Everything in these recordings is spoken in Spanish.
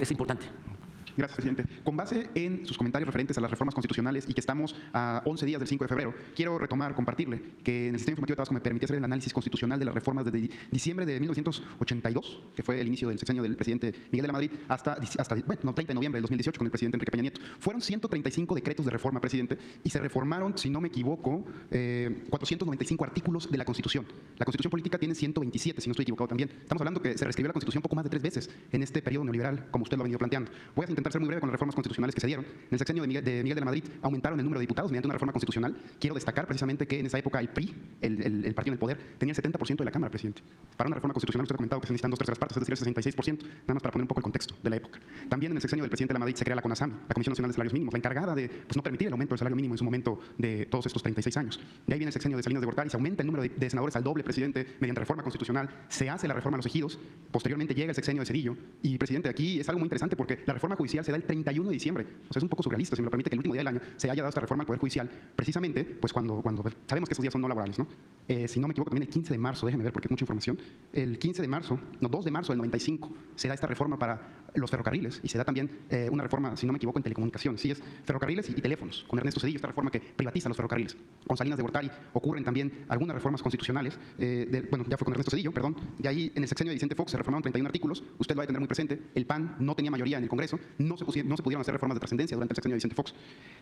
es importante. Gracias, presidente. Con base en sus comentarios referentes a las reformas constitucionales y que estamos a 11 días del 5 de febrero, quiero retomar, compartirle que en el sistema informativo de Tabasco me permitía hacer el análisis constitucional de las reformas desde diciembre de 1982, que fue el inicio del sexenio del presidente Miguel de la Madrid, hasta 30 de noviembre del 2018 con el presidente Enrique Peña Nieto. Fueron 135 decretos de reforma, presidente, y se reformaron, si no me equivoco, 495 artículos de la Constitución. La Constitución política tiene 127, si no estoy equivocado también. Estamos hablando que se reescribió la Constitución poco más de 3 veces en este periodo neoliberal, como usted lo ha venido planteando. Voy a intentar ser muy breve con las reformas constitucionales que se dieron. En el sexenio de Miguel de la Madrid aumentaron el número de diputados mediante una reforma constitucional. Quiero destacar precisamente que en esa época el PRI, el partido en el poder, tenía el 70% de la Cámara, presidente. Para una reforma constitucional usted ha comentado que se necesitan 2/3 partes, es decir, el 66%, nada más para poner un poco el contexto de la época. También en el sexenio del presidente de la Madrid se crea la CONASAMI, la Comisión Nacional de Salarios Mínimos, la encargada de no permitir el aumento del salario mínimo en su momento de todos estos 36 años. De ahí viene el sexenio de Salinas de Gortari, se aumenta el número de senadores al doble, presidente, mediante reforma constitucional, se hace la reforma a los ejidos, posteriormente llega el sexenio de Zedillo, y presidente, aquí es algo muy interesante porque la reforma judicial se da el 31 de diciembre. O sea, es un poco surrealista, si me lo permite, que el último día del año se haya dado esta reforma al Poder Judicial, precisamente, pues cuando sabemos que estos días son no laborales, ¿no? Si no me equivoco, también el 15 de marzo, déjeme ver porque es mucha información, el 15 de marzo, no, 2 de marzo del 95, se da esta reforma para los ferrocarriles y se da también una reforma, si no me equivoco, en telecomunicaciones, sí, es ferrocarriles y teléfonos, con Ernesto Zedillo, esta reforma que privatiza los ferrocarriles. Con Salinas de Gortari ocurren también algunas reformas constitucionales, bueno, ya fue con Ernesto Zedillo, perdón, y ahí en el sexenio de Vicente Fox se reformaron 31 artículos, usted lo va a tener muy presente, el PAN no tenía mayoría en el Congreso, no se pudieron hacer reformas de trascendencia durante el sexenio de Vicente Fox.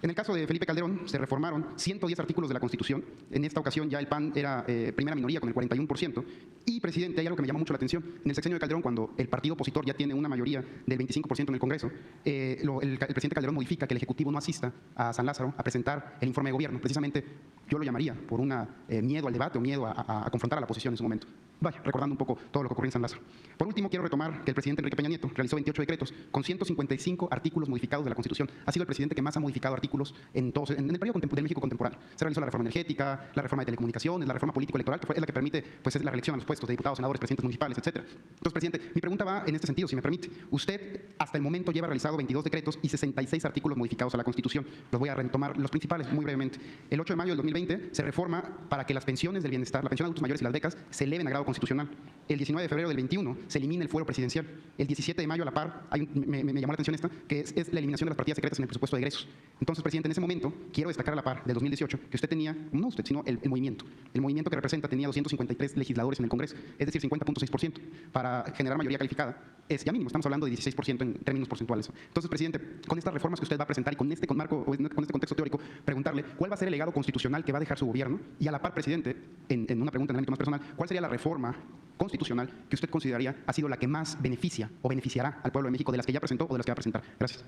En el caso de Felipe Calderón se reformaron 110 artículos de la Constitución, en esta ocasión ya el PAN era primera minoría con el 41%, y presidente, hay algo que me llama mucho la atención, en el sexenio de Calderón, cuando el partido opositor ya tiene una mayoría del 25% en el Congreso, el presidente Calderón modifica que el Ejecutivo no asista a San Lázaro a presentar el informe de gobierno, precisamente yo lo llamaría por un miedo al debate o miedo a confrontar a la oposición en su momento. Vaya, recordando un poco todo lo que ocurrió en San Lázaro. Por último, quiero retomar que el presidente Enrique Peña Nieto realizó 28 decretos con 155 artículos modificados de la Constitución. Ha sido el presidente que más ha modificado artículos en el periodo del México contemporáneo. Se realizó la reforma energética, la reforma de telecomunicaciones, la reforma político-electoral, que es la que permite pues, la reelección a los puestos de diputados, senadores, presidentes municipales, etc. Entonces, presidente, mi pregunta va en este sentido, si me permite. Usted hasta el momento lleva realizado 22 decretos y 66 artículos modificados a la Constitución. Los voy a retomar los principales muy brevemente. El 8 de mayo del 2020 se reforma para que las pensiones del bienestar, la pensión de adultos mayores y las becas se eleven a grado constitucional. El 19 de febrero del 21 se elimina el fuero presidencial. El 17 de mayo a la par, me llamó la atención esta, que es la eliminación de las partidas secretas en el presupuesto de egresos. Entonces, presidente, en ese momento, quiero destacar a la par del 2018 que usted tenía, no usted, sino el movimiento. El movimiento que representa tenía 253 legisladores en el Congreso, es decir, 50.6%. Para generar mayoría calificada, es ya mínimo, estamos hablando de 16% en términos porcentuales. Entonces, presidente, con estas reformas que usted va a presentar y con este contexto teórico, preguntarle cuál va a ser el legado constitucional que va a dejar su gobierno y a la par, presidente, en una pregunta en el ámbito más personal, ¿cuál sería la reforma constitucional que usted consideraría ha sido la que más beneficia o beneficiará al pueblo de México de las que ya presentó o de las que va a presentar? Gracias.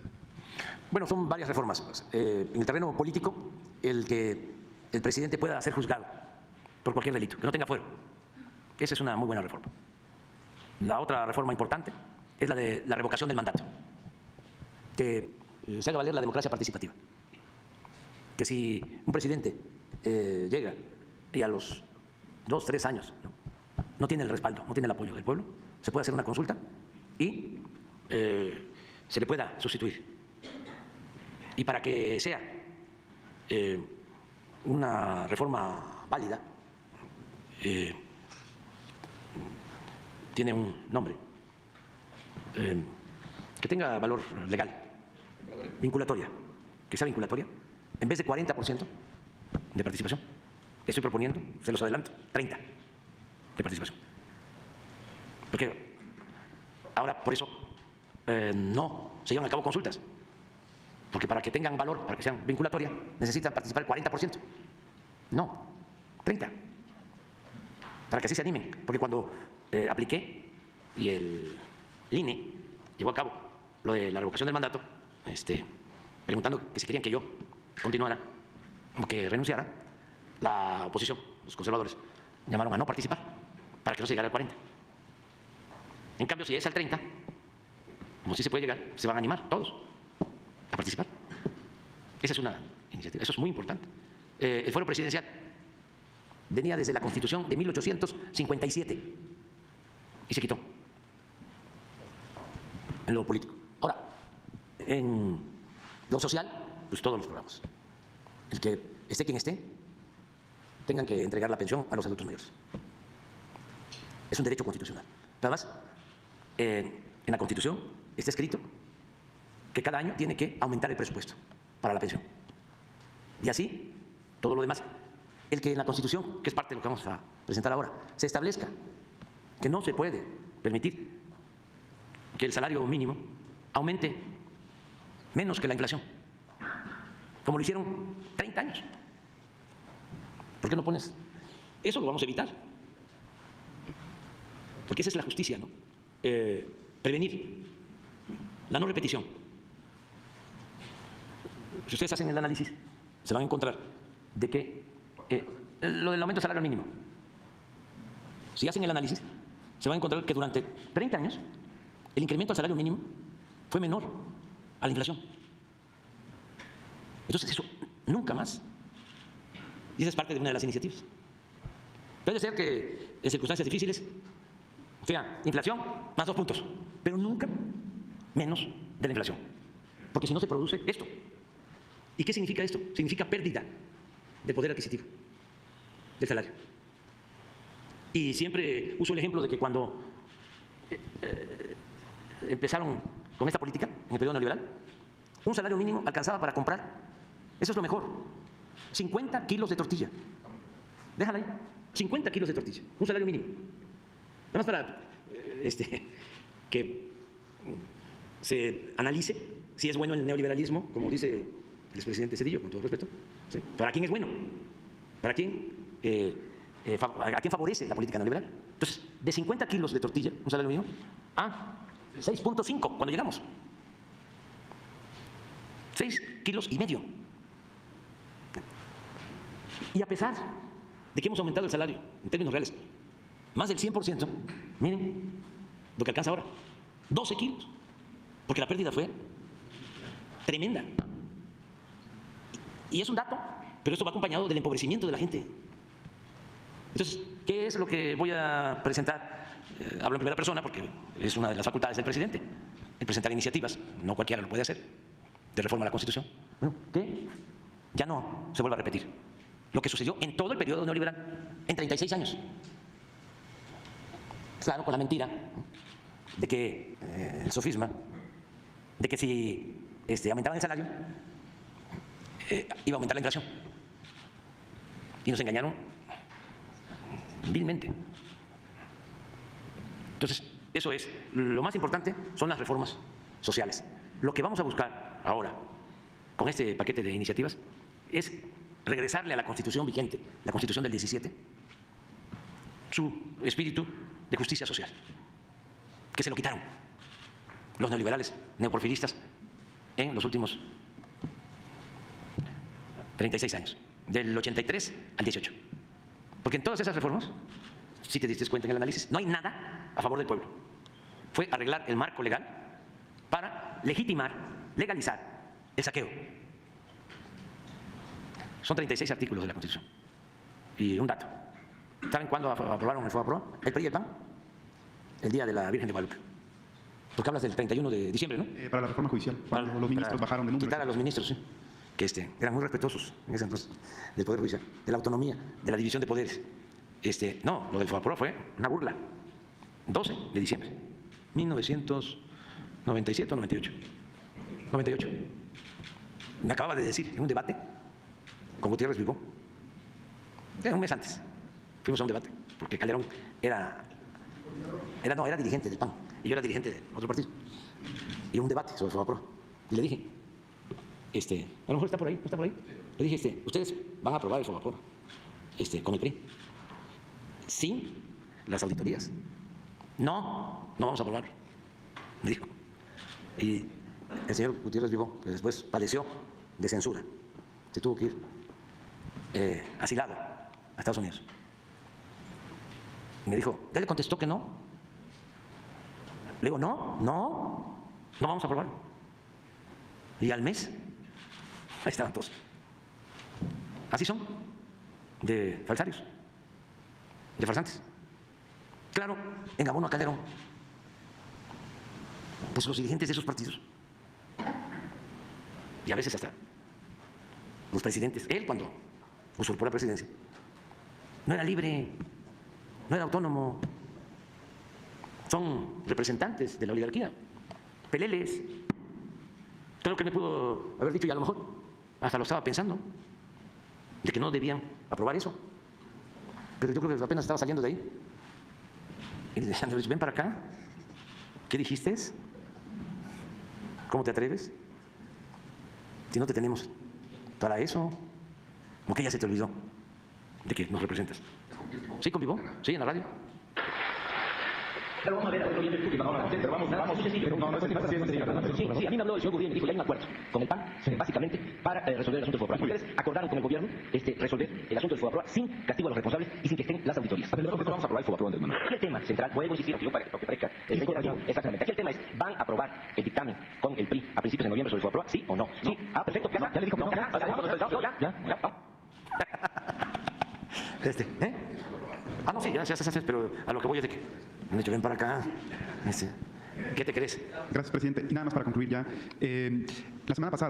Bueno, son varias reformas. En el terreno político, el que el presidente pueda ser juzgado por cualquier delito, que no tenga fuero. Esa es una muy buena reforma. La otra reforma importante es la de la revocación del mandato, que se haga valer la democracia participativa. Que si un presidente llega y a los 2, 3 años no tiene el respaldo, no tiene el apoyo del pueblo, se puede hacer una consulta y se le pueda sustituir. Y para que sea una reforma válida, tiene un nombre, que tenga valor legal, vinculatoria, que sea vinculatoria, en vez de 40% de participación, estoy proponiendo, se los adelanto, 30% de participación. Porque ahora, por eso, no se llevan a cabo consultas, porque para que tengan valor, para que sean vinculatorias, necesitan participar el 40%. No, 30%. Para que así se animen, porque cuando apliqué y el INE llevó a cabo lo de la revocación del mandato, preguntando que si querían que yo continuara o que renunciara, la oposición, los conservadores, llamaron a no participar para que no se llegara al 40%. En cambio, si es al 30%, como sí se puede llegar, se van a animar todos a participar. Esa es una iniciativa, eso es muy importante. El fuero presidencial venía desde la Constitución de 1857 y se quitó en lo político. Ahora, en lo social, pues todos los programas. El que esté quien esté, tengan que entregar la pensión a los adultos mayores. Es un derecho constitucional. Además, en la Constitución está escrito que cada año tiene que aumentar el presupuesto para la pensión. Y así, todo lo demás. El que en la Constitución, que es parte de lo que vamos a presentar ahora, se establezca que no se puede permitir que el salario mínimo aumente menos que la inflación, como lo hicieron 30 años. ¿Por qué no pones? Eso lo vamos a evitar, porque esa es la justicia, ¿no? Prevenir la no repetición. Si ustedes hacen el análisis, se van a encontrar de que lo del aumento del salario mínimo, si hacen el análisis, se van a encontrar que durante 30 años el incremento al salario mínimo fue menor a la inflación. Entonces eso nunca más. Y esa es parte de una de las iniciativas. Puede ser que en circunstancias difíciles sea inflación más 2 puntos, pero nunca menos de la inflación, porque si no se produce esto. ¿Y qué significa esto? Significa pérdida de poder adquisitivo del salario. Y siempre uso el ejemplo de que cuando empezaron con esta política, en el periodo neoliberal, un salario mínimo alcanzaba para comprar, eso es lo mejor, 50 kilos de tortilla. Déjala ahí, 50 kilos de tortilla, un salario mínimo. Nada más para que se analice si es bueno el neoliberalismo, como dice el expresidente Zedillo, con todo respeto. ¿Sí? ¿Para quién es bueno? ¿Para quién? ¿A quién favorece la política neoliberal? Entonces, de 50 kilos de tortilla, un salario mínimo, a 6.5 cuando llegamos. 6,5 kilos. Y a pesar de que hemos aumentado el salario en términos reales más del 100%, miren lo que alcanza ahora, 12 kilos, porque la pérdida fue tremenda. Y es un dato, pero esto va acompañado del empobrecimiento de la gente. Entonces, ¿qué es lo que voy a presentar? Hablo en primera persona porque es una de las facultades del presidente, el presentar iniciativas, no cualquiera lo puede hacer, de reforma a la Constitución. Bueno, ¿qué? Ya no se vuelva a repetir lo que sucedió en todo el periodo neoliberal, en 36 años. Claro, con la mentira de que el sofisma, de que si aumentaban el salario, iba a aumentar la inflación. Y nos engañaron vilmente. Entonces, eso es, lo más importante son las reformas sociales. Lo que vamos a buscar ahora, con este paquete de iniciativas, es regresarle a la Constitución vigente, la Constitución del 17, su espíritu de justicia social, que se lo quitaron los neoliberales neoporfiristas en los últimos 36 años, del 83 al 18. Porque en todas esas reformas, si te diste cuenta en el análisis, no hay nada a favor del pueblo. Fue arreglar el marco legal para legitimar, legalizar el saqueo. Son 36 artículos de la Constitución. Y un dato. ¿Saben cuándo aprobaron el FOBAPROA? El PRI y el PAN. El día de la Virgen de Guadalupe. Porque hablas del 31 de diciembre, ¿no? Para la reforma judicial, cuando los ministros bajaron de número. Quitar a los ministros, sí. Que eran muy respetuosos en ese entonces del Poder Judicial, de la autonomía, de la división de poderes. No, lo del FOBAPROA fue una burla. 12 de diciembre, 1997 o 98. 98. Me acababa de decir en un debate con Gutiérrez Vivó, un mes antes, fuimos a un debate, porque Calderón era dirigente del PAN y yo era dirigente de otro partido. Y un debate sobre el FOBAPROA. Y le dije, a lo mejor está por ahí, ¿no está por ahí? Le dije, ustedes van a aprobar el FOBAPROA con el PRI, sin las auditorías. No vamos a aprobar, me dijo. Y el señor Gutiérrez Vivó, que después padeció de censura, se tuvo que ir asilado a Estados Unidos. Y me dijo, ¿ya le contestó que no? Le digo, no vamos a aprobar. Y al mes, ahí estaban todos. Así son, de falsarios, de farsantes. Claro, en abono a Calderón, pues los dirigentes de esos partidos, y a veces hasta los presidentes, él cuando usurpó la presidencia, no era libre, no era autónomo, son representantes de la oligarquía. peleles. Todo lo que me pudo haber dicho y a lo mejor hasta lo estaba pensando, de que no debían aprobar eso. Pero yo creo que apenas estaba saliendo de ahí. Y le decía, Andrés, ven para acá. ¿Qué dijiste? ¿Cómo te atreves? Si no te tenemos para eso. Como que ya se te olvidó de que nos representas. ¿Sí convivo? ¿Sí, en la radio? Pero vamos a ver, pero vamos, sí, a mí me habló el señor Gurría y me dijo que hay un acuerdo con el PAN, básicamente, para resolver el asunto del Fobaproa. Ustedes acordaron con el gobierno resolver el asunto del Fobaproa sin castigo a los responsables y sin que estén las auditorías. Pero nosotros vamos a aprobar el Fobaproa, Andrés Manuel. Aquí el tema central, vuelvo a insistir, yo para que parezca exactamente. Aquí el tema es, ¿van a aprobar el dictamen con el PRI a principios de noviembre sobre el Fobaproa? ¿Sí o no? Sí. Ah, perfecto, ya le dijo que no. ¿Eh? Ah, no, sí, ya, pero a lo que voy es de que me han dicho, ven para acá. ¿Qué te crees? Gracias, presidente. Y nada más para concluir ya. La semana pasada